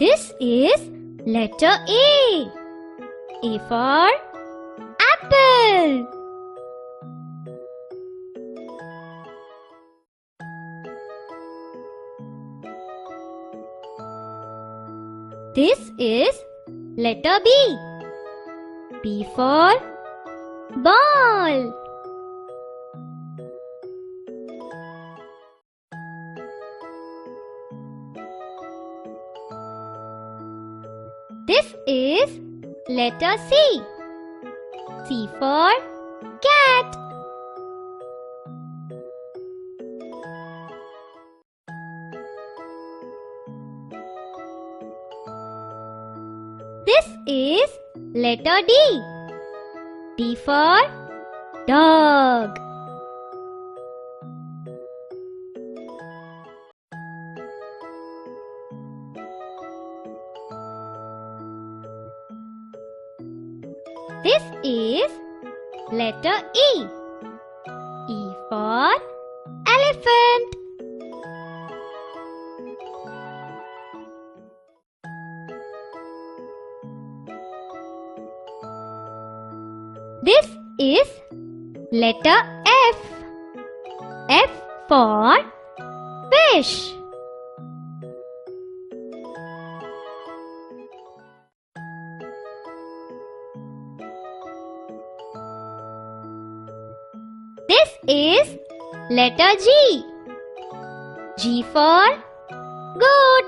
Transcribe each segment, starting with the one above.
This is letter A. A for apple. This is letter B. B for ball. This is letter C. C for cat. This is letter D. D for dog. This is letter E. E for elephant. This is letter F. F for fish. This is letter G. G for goat.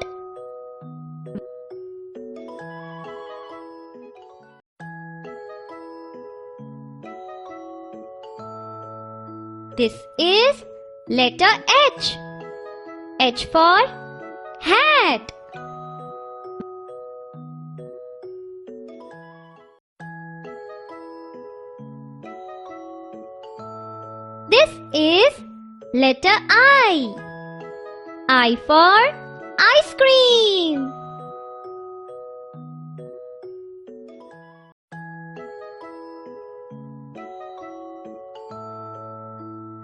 This is letter H. H for hat. This is letter I. I for ice cream.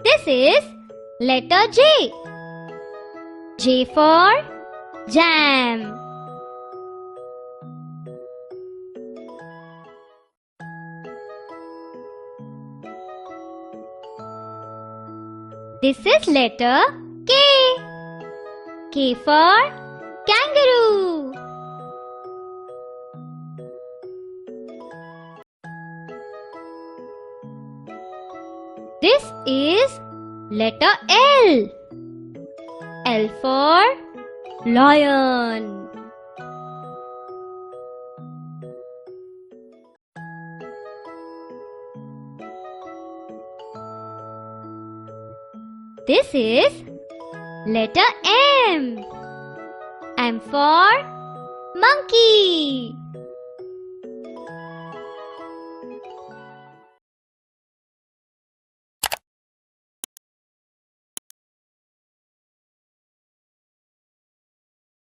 This is letter J. J for jam. This is letter K. K for kangaroo. This is letter L. L for lion. This is letter M. M for monkey.